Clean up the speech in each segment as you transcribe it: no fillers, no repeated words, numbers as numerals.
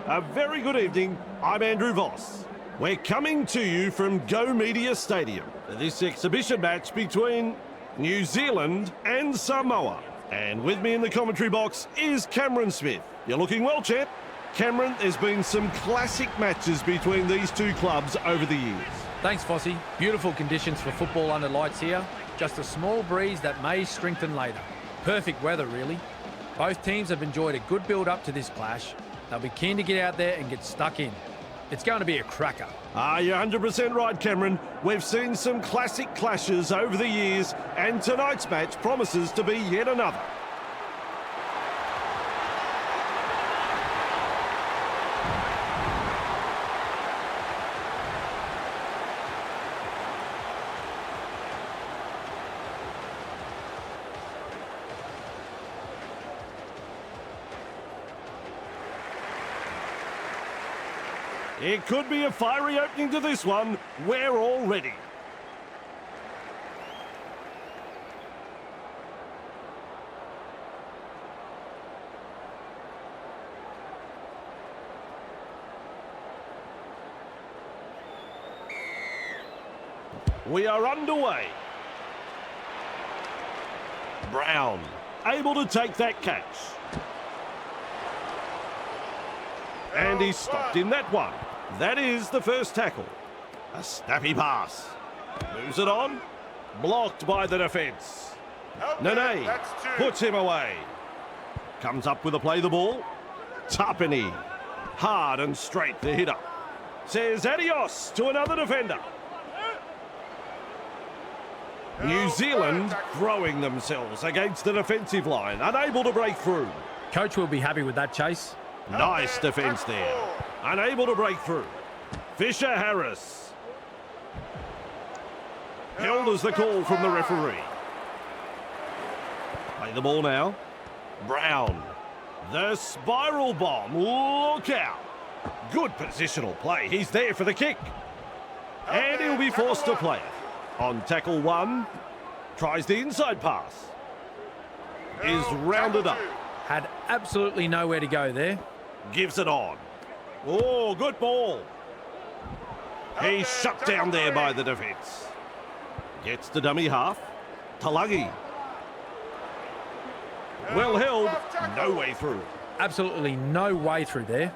A very good evening. I'm Andrew Voss. We're coming to you from Go Media Stadium for this exhibition match between New Zealand and Samoa. And with me in the commentary box is Cameron Smith. You're looking well, champ. Cameron, there's been some classic matches between these two clubs over the years. Thanks, Fossey. Beautiful conditions for football under lights here. Just a small breeze that may strengthen later. Perfect weather, really. Both teams have enjoyed a good build-up to this clash. They'll be keen to get out there and get stuck in. It's going to be a cracker. You're 100% right, Cameron. We've seen some classic clashes over the years, and tonight's match promises to be yet another. It could be a fiery opening to this one. We're all ready. We are underway. Brown, able to take that catch. And he's stopped in that one. That is the first tackle. A snappy pass. Moves it on. Blocked by the defence. Nene puts him away. Comes up with a play the ball. Tapani. Hard and straight the hitter. Says adios to another defender. New Zealand throwing themselves against the defensive line. Unable to break through. Coach will be happy with that chase. Nice defence there. Unable to break through. Fisher-Harris. Held as the call from the referee. Play the ball now. Brown. The spiral bomb. Look out. Good positional play. He's there for the kick. And he'll be forced to play it. On tackle one. Tries the inside pass. Is rounded up. Had absolutely nowhere to go there. Gives it on. Oh, good ball. He's shut down there by the defence. Gets the dummy half. Talagi. Well held. No way through. Absolutely no way through there.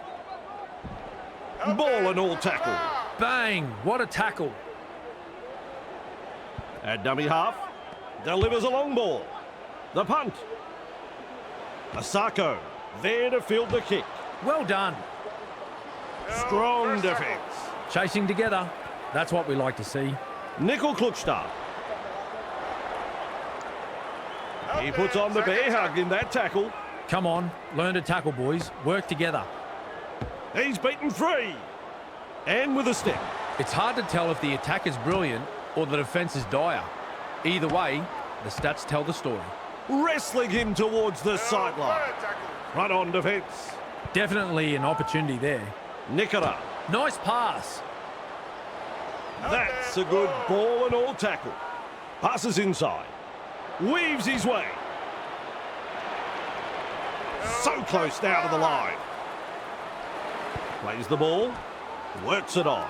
Ball and all tackle. Bang! What a tackle. At dummy half. Delivers a long ball. The punt. Asako. There to field the kick. Well done. Strong defence. Chasing together. That's what we like to see. Nickel Klukstad. He puts on the bear hug in that tackle. Come on, learn to tackle, boys. Work together. He's beaten three. And with a step. It's hard to tell if the attack is brilliant or the defence is dire. Either way, the stats tell the story. Wrestling him towards the sideline. Right on defence. Definitely an opportunity there. Nikora. Nice pass. That's a good ball and all tackle. Passes inside. Weaves his way. So close now to the line. Plays the ball. Works it on.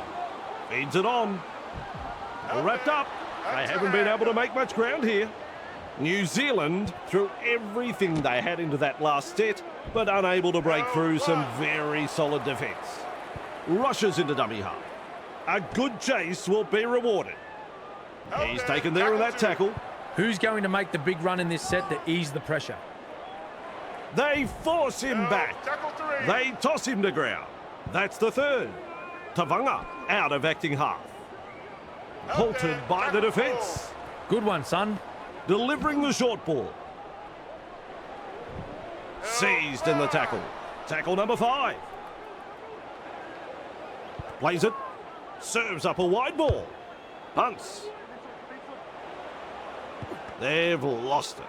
Feeds it on. Wrapped up. They haven't been able to make much ground here. New Zealand threw everything they had into that last set, but unable to break through some very solid defence. Rushes into dummy half. A good chase will be rewarded. He's taken there in that tackle. Who's going to make the big run in this set to ease the pressure? They force him back. They toss him to ground. That's the third. Tavanga out of acting half. Halted by the defence. Good one, son. Delivering the short ball. Seized in the tackle. Tackle number 5. Plays it. Serves up a wide ball. Punts. They've lost it.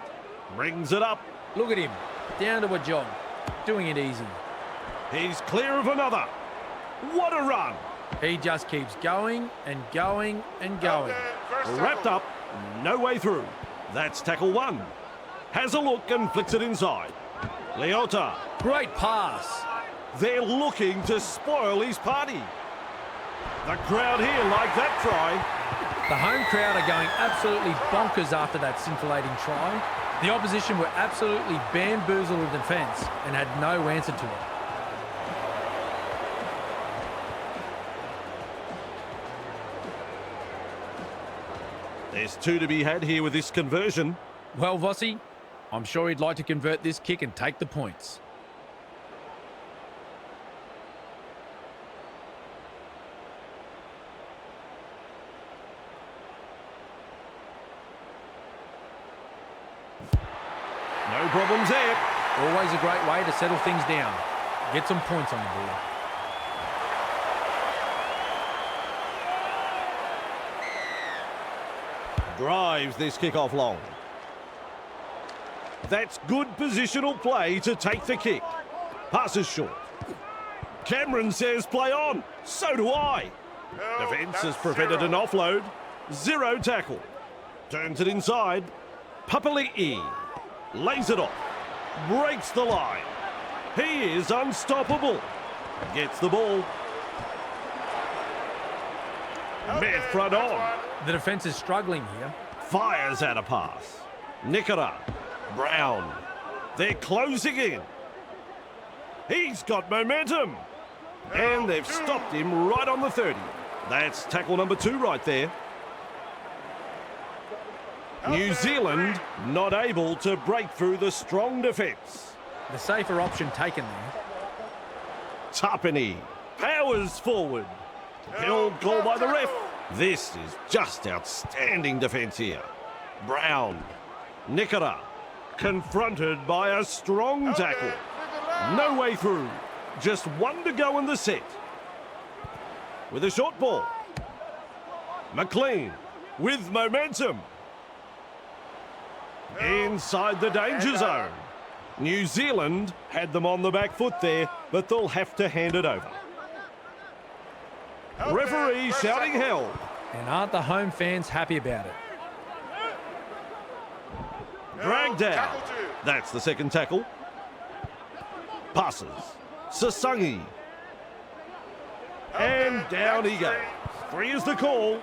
Brings it up. Look at him. Down to a jog. Doing it easy. He's clear of another. What a run. He just keeps going and going and going. Wrapped up. No way through. That's tackle 1. Has a look and flicks it inside. Leota. Great pass. They're looking to spoil his party. The crowd here like that try. The home crowd are going absolutely bonkers after that scintillating try. The opposition were absolutely bamboozled in defence and had no answer to it. There's 2 to be had here with this conversion. Well, Vossi, I'm sure he'd like to convert this kick and take the points. No problems there. Always a great way to settle things down. Get some points on the board. Drives this kickoff long. That's good positional play to take the kick. Passes short. Cameron says play on. So do I. Defence has prevented an offload. 0 tackle. Turns it inside. Papali'i lays it off. Breaks the line. He is unstoppable. Gets the ball. Met front on. The defence is struggling here. Fires out a pass. Nickera. Brown. They're closing in. He's got momentum. And they've stopped him right on the 30. That's tackle number 2 right there. New Zealand not able to break through the strong defence. The safer option taken there. Tapani powers forward. Held call by the ref. This is just outstanding defence here. Brown. Nickera. Confronted by a strong tackle. No way through. Just 1 to go in the set. With a short ball. McLean with momentum. Inside the danger zone. New Zealand had them on the back foot there, but they'll have to hand it over. Referee shouting held. And aren't the home fans happy about it? Dragged out. That's the second tackle. Passes. Sasangi. And down he goes. 3 is the call.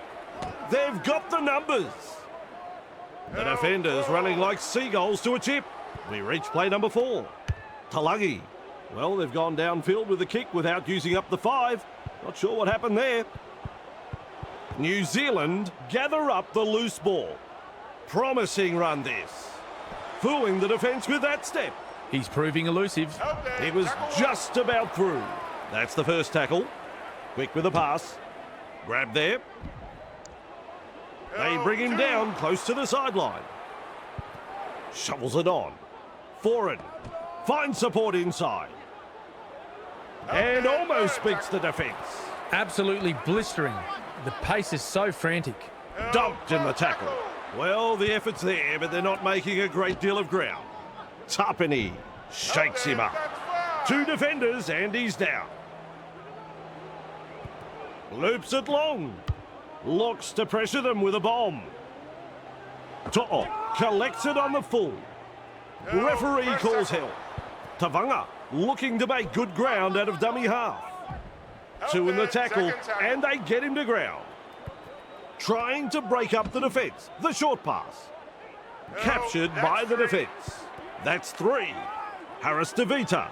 They've got the numbers. The defenders running like seagulls to a chip. We reach play number 4. Talagi. Well, they've gone downfield with the kick without using up the 5. Not sure what happened there. New Zealand gather up the loose ball. Promising run this. Fooling the defence with that step. He's proving elusive. It was just about through. That's the first tackle. Quick with the pass. Grab there. They bring him down close to the sideline. Shovels it on. Forward. Finds support inside. And almost beats the defence. Absolutely blistering. The pace is so frantic. Dumped in the tackle. Well, the effort's there, but they're not making a great deal of ground. Tapani shakes him up. 2 defenders and he's down. Loops it long. Looks to pressure them with a bomb. To'o collects it on the full. Referee calls help. Tavanga looking to make good ground out of dummy half. 2 in the tackle and they get him to ground. Trying to break up the defence. The short pass. Captured by the defence. That's 3. Harris DeVita.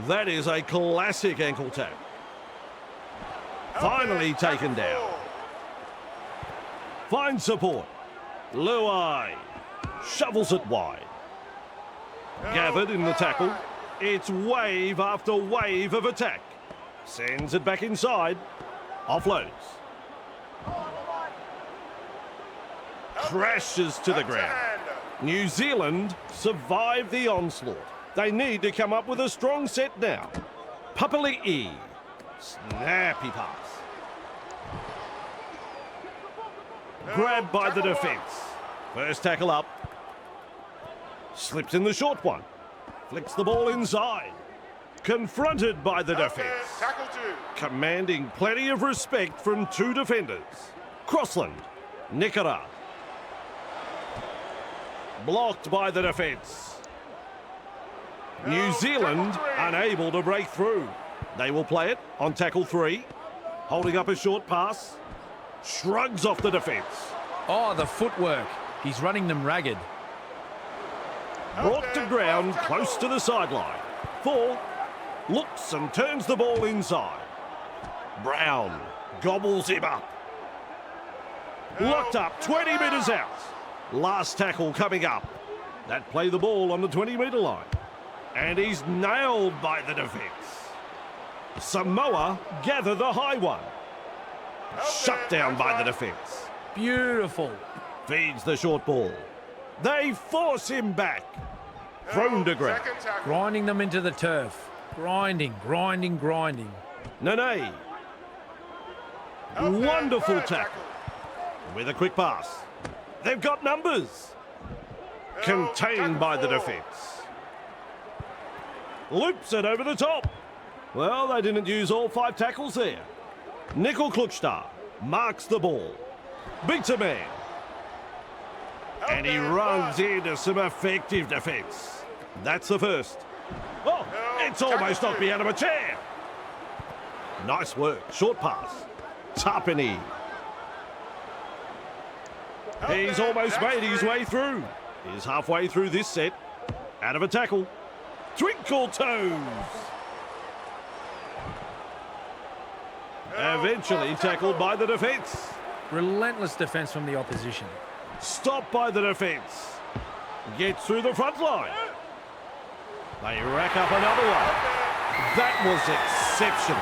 That is a classic ankle tap. Finally taken down. Finds support. Luai shovels it wide. Gathered in the tackle. It's wave after wave of attack. Sends it back inside. Offloads. Crashes to the ground. New Zealand survive the onslaught. They need to come up with a strong set now. Papali'i. Snappy pass. Grabbed by the defence. First tackle up. Slips in the short one. Flicks the ball inside. Confronted by the defence. Commanding plenty of respect from 2 defenders. Crossland. Nickera. Blocked by the defence. New Zealand unable to break through. They will play it on tackle 3. Holding up a short pass. Shrugs off the defence. Oh, the footwork. He's running them ragged. Brought to ground close to the sideline. 4. Looks and turns the ball inside. Brown gobbles him up. Locked up 20 metres out. Last tackle coming up. That play the ball on the 20-metre line. And he's nailed by the defence. Samoa gather the high one. Shut down by the defence. Beautiful. Feeds the short ball. They force him back. Thrown to ground. Grinding them into the turf. Grinding, grinding, grinding. Nene. Wonderful tackle. With a quick pass. They've got numbers. Contained by the defence. Loops it over the top. Well, they didn't use all 5 tackles there. Nickel Klukstar marks the ball. Beats a man. And he runs into some effective defence. That's the first. Oh, it's almost knocked me out of a chair. Nice work. Short pass. Tapani. He's almost made his way through. He's halfway through this set. Out of a tackle. Twinkle toes. Eventually tackled by the defence. Relentless defence from the opposition. Stopped by the defence. Gets through the front line. They rack up another one. That was exceptional.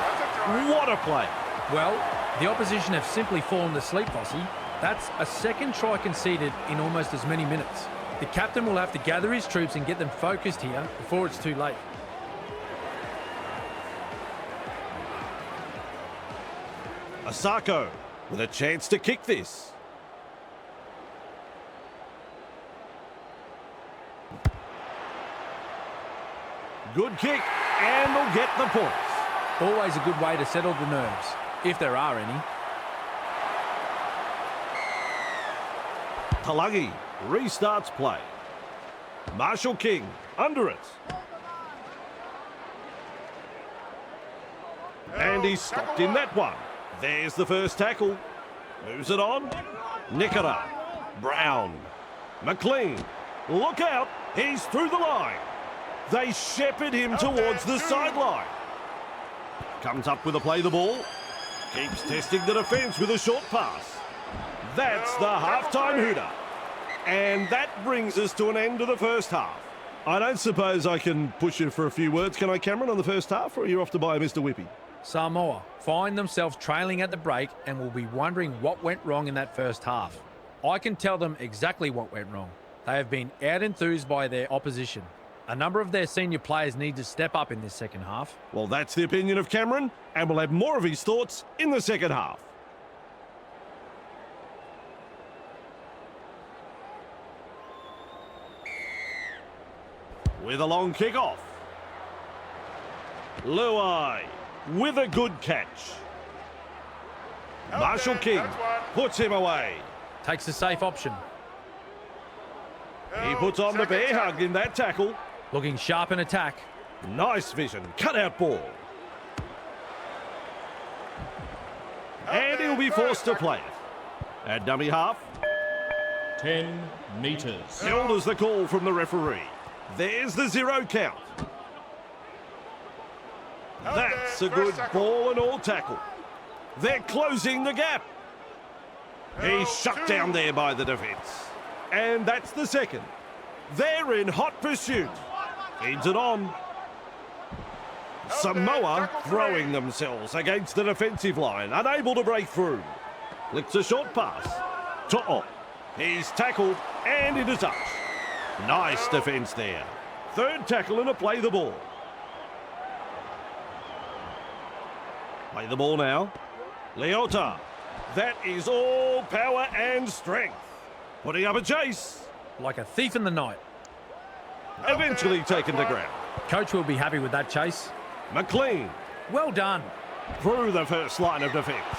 What a play. Well, the opposition have simply fallen asleep, Vossi. That's a second try conceded in almost as many minutes. The captain will have to gather his troops and get them focused here before it's too late. Asako with a chance to kick this. Good kick, and they'll get the points. Always a good way to settle the nerves, if there are any. Talagi restarts play. Marshall King under it. And he's stopped in that one. There's the first tackle. Moves it on. Nikara. Brown. McLean. Look out. He's through the line. They shepherd him towards the sideline. Comes up with a play the ball. Keeps testing the defence with a short pass. That's the halftime hooter. And that brings us to an end of the first half. I don't suppose I can push you for a few words, can I, Cameron, on the first half, or are you off to buy Mr. Whippy? Samoa find themselves trailing at the break and will be wondering what went wrong in that first half. I can tell them exactly what went wrong. They have been out-enthused by their opposition. A number of their senior players need to step up in this second half. Well, that's the opinion of Cameron, and we'll have more of his thoughts in the second half. With a long kick-off. Luai with a good catch. Marshall King puts him away. Takes the safe option. He puts on the bear hug in that tackle. Looking sharp in attack. Nice vision. Cut-out ball. And he'll be forced to play it. At dummy half. 10 metres. Held as the call from the referee. There's the 0 count. That's a good ball and all tackle. They're closing the gap. He's shut down there by the defence. And that's the second. They're in hot pursuit. Feeds it on. Samoa throwing themselves against the defensive line, unable to break through. Licks a short pass. To'o. He's tackled and into touch. Nice defence there. Third tackle and a play the ball. Play the ball now. Leota. That is all power and strength. Putting up a chase. Like a thief in the night. Eventually taken to ground. Coach will be happy with that chase. McLean. Well done. Through the first line of defence.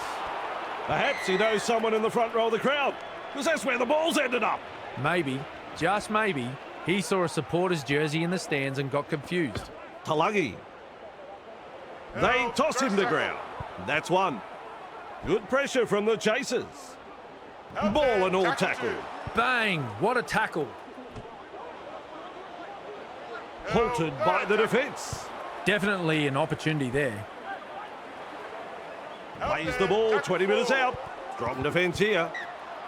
Perhaps he knows someone in the front row of the crowd, because that's where the ball's ended up. Maybe, just maybe, He saw a supporter's jersey in the stands and got confused. Talagi. They toss him to ground. That's one. Good pressure from the chasers. Ball and all tackle. Bang! What a tackle. Halted by the defence. Definitely an opportunity there. Plays the ball 20 metres out. Strong defence here.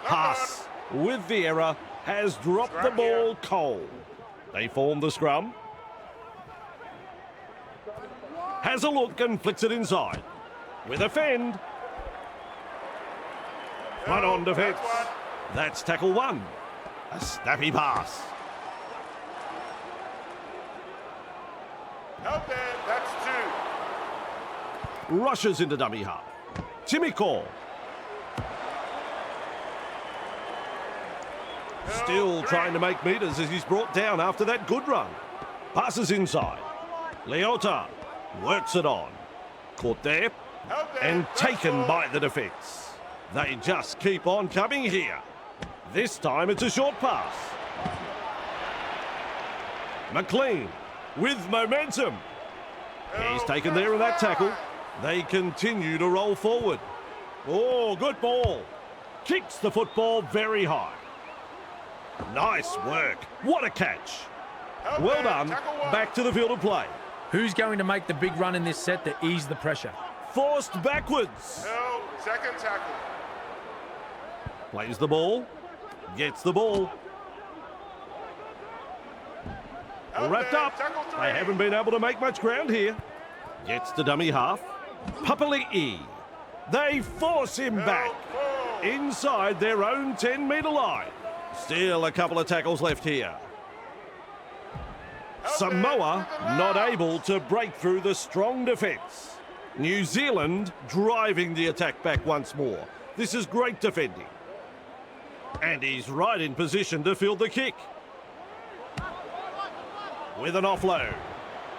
Haas, with the error, has dropped the ball cold. They form the scrum. Has a look and flicks it inside. With a fend. Front on defence. That's tackle one. A snappy pass. Help there, that's two. Rushes into dummy half. Timiko. Still trying to make metres as he's brought down after that good run. Passes inside. Leota works it on. Caught there and taken by the defence. They just keep on coming here. This time it's a short pass. McLean with momentum. He's taken there in that tackle. They continue to roll forward. Oh, good ball. Kicks the football very high. Nice work. What a catch. Well done. Back to the field of play. Who's going to make the big run in this set to ease the pressure? Forced backwards. No, second tackle. Plays the ball. Gets the ball. Wrapped up. They haven't been able to make much ground here. Gets to dummy half. Papali'i. They force him back. Inside their own 10-metre line. Still a couple of tackles left here. Samoa not able to break through the strong defence. New Zealand driving the attack back once more. This is great defending. And he's right in position to field the kick. With an offload.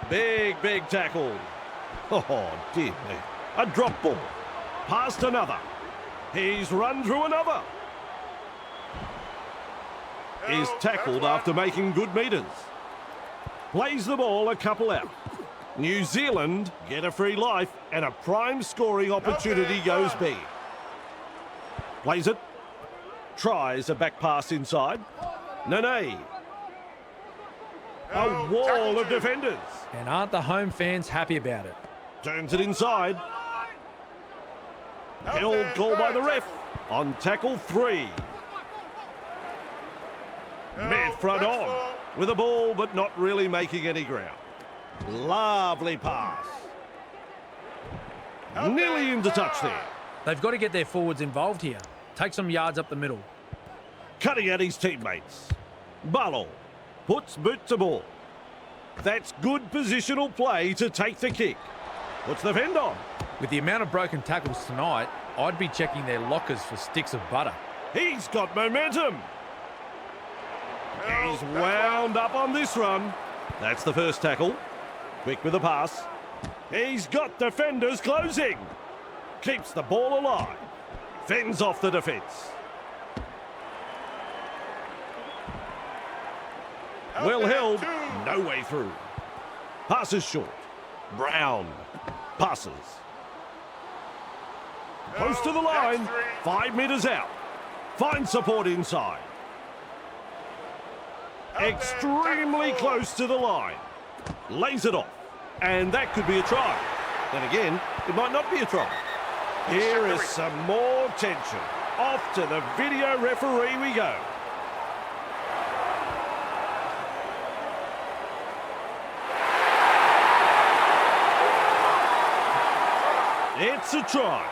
Big, big tackle. Oh, dear me. A drop ball. Past another. He's run through another. Is tackled after making good metres. Plays the ball a couple out. New Zealand get a free life and a prime scoring opportunity goes big. Plays it. Tries a back pass inside. Nene. A wall of defenders. And aren't the home fans happy about it? Turns it inside. Held call by the ref on tackle 3. Mid front on with a ball but not really making any ground. Lovely pass. Nearly into touch there. They've got to get their forwards involved here. Take some yards up the middle. Cutting at his teammates. Barlow puts boot to ball. That's good positional play to take the kick. Puts the fend on. With the amount of broken tackles tonight, I'd be checking their lockers for sticks of butter. He's got momentum. He's wound up on this run. That's the first tackle. Quick with the pass. He's got defenders closing. Keeps the ball alive. Fends off the defence. Well held. No way through. Passes short. Brown. Passes. Close to the line. 5 metres out. Finds support inside. Extremely close to the line. Lays it off. And that could be a try. Then again, it might not be a try. Here is some more tension. Off to the video referee we go. It's a try.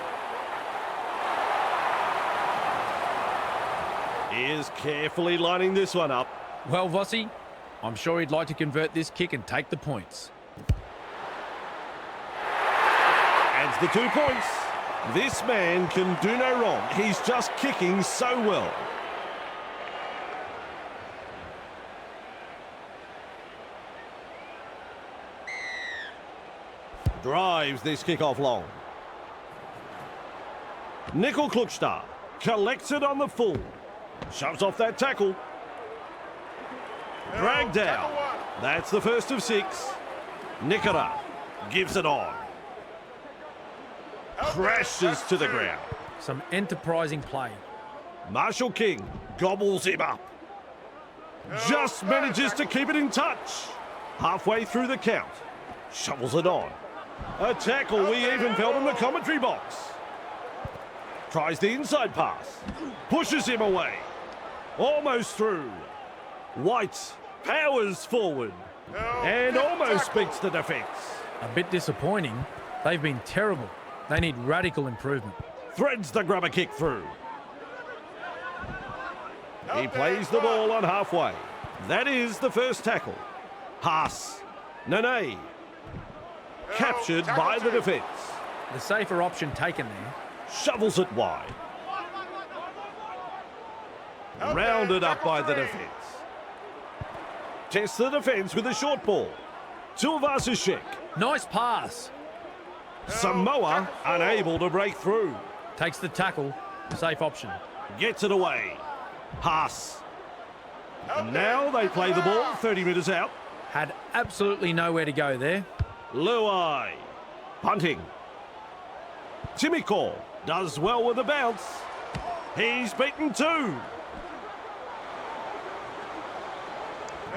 He is carefully lining this one up. Well, Vossi, I'm sure he'd like to convert this kick and take the points. Adds the 2 points. This man can do no wrong. He's just kicking so well. Drives this kickoff long. Nickel Klukstar collects it on the full. Shoves off that tackle. Dragged down. Tackle 1. That's the first of 6. Nicola gives it on. Crashes That's to the 2. ground. Some enterprising play. Marshall King gobbles him up. Just manages to keep it in touch. Halfway through the count. Shovels it on. A tackle we even felt in the commentary box. Tries the inside pass. Pushes him away. Almost through. White powers forward. And almost beats the defence. A bit disappointing. They've been terrible. They need radical improvement. Threads the grubber kick through. He plays the ball on halfway. That is the first tackle. Haas. Nene. Captured by the defence. The safer option taken there. Shovels it wide. Rounded up by the defence. Tests the defence with a short ball. Tuivasa-Sheck. Nice pass. Samoa unable to break through. Takes the tackle. Safe option. Gets it away. Haas. And now they play the ball 30 metres out. Had absolutely nowhere to go there. Luai. Punting. Timiko does well with the bounce. He's beaten 2.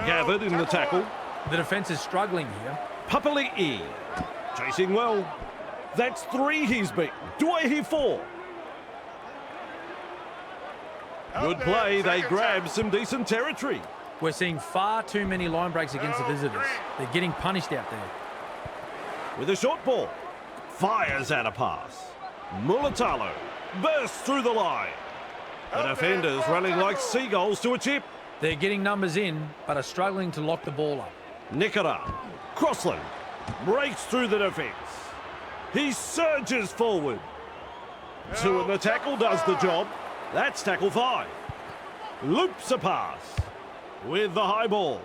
Gathered in the tackle. The defence is struggling here. Papali'i. Chasing well. That's 3 he's beaten. Do I hear 4? Good play. They grab some decent territory. We're seeing far too many line breaks against the visitors. They're getting punished out there. With a short ball. Fires out a pass. Mulatalo bursts through the line. The defenders running like seagulls to a chip. They're getting numbers in, but are struggling to lock the ball up. Nicola. Crossland. Breaks through the defence. He surges forward. 2 in the tackle does the job. That's tackle 5. Loops a pass. With the high ball.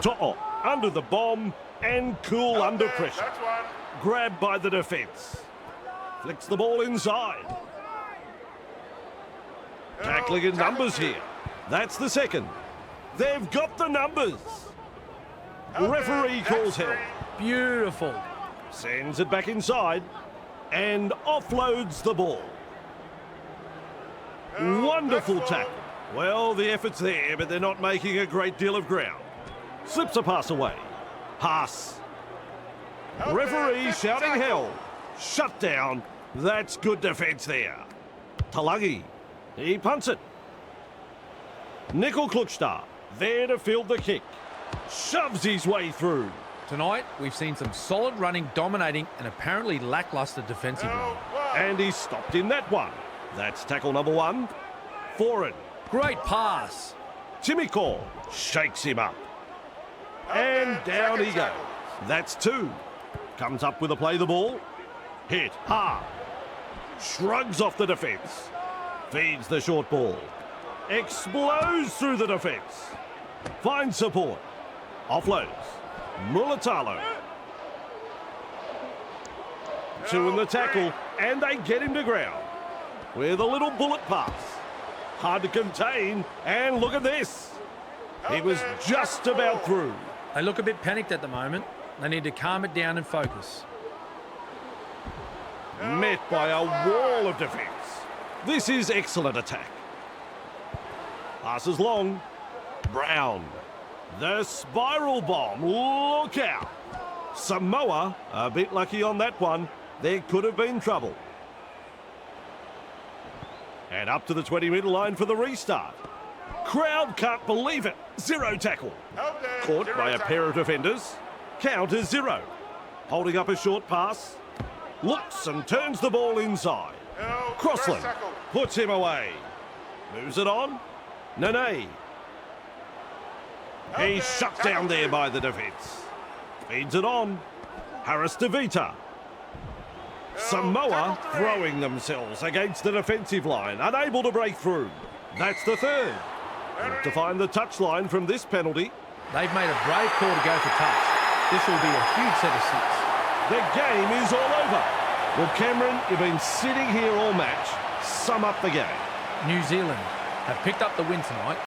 To'o under the bomb and cool under pressure. That's 1. Grabbed by the defence. Flicks the ball inside. Tackling in numbers here. That's the second. They've got the numbers. Referee calls help. Beautiful. Sends it back inside and offloads the ball. Wonderful tackle. Well, the effort's there, but they're not making a great deal of ground. Slips a pass away. Haas. Referee shouting hell. Shut down. That's good defence there. Talagi. He punts it. Nickel Klukstar there to field the kick. Shoves his way through. Tonight, we've seen some solid running, dominating, and apparently lacklustre defensive line. And he's stopped in that one. That's tackle number 1. Foreign. Great pass. Timiko shakes him up. And down he goes. That's 2. Comes up with a play the ball. Hit hard. Shrugs off the defence. Feeds the short ball. Explodes through the defence. Finds support. Offloads. Mulatalo. 2 in the tackle, and they get him to ground. With a little bullet pass. Hard to contain, and look at this. He was just about through. They look a bit panicked at the moment. They need to calm it down and focus. Met by a wall of defence. This is excellent attack. Passes long. Brown. The spiral bomb. Look out. Samoa a bit lucky on that one. There could have been trouble. And up to the 20-metre line for the restart. Crowd can't believe it. 0 tackle. Caught by a pair of defenders. Count is 0. Holding up a short pass. Looks and turns the ball inside. Crossland puts him away. Moves it on. Nene. He's shut down there by the defence. Feeds it on. Harris DeVita. Samoa throwing themselves against the defensive line, unable to break through. That's the 3rd. Look to find the touchline from this penalty. They've made a brave call to go for touch. This will be a huge set of 6. The game is all over. Well, Cameron, you've been sitting here all match. Sum up the game. New Zealand have picked up the win tonight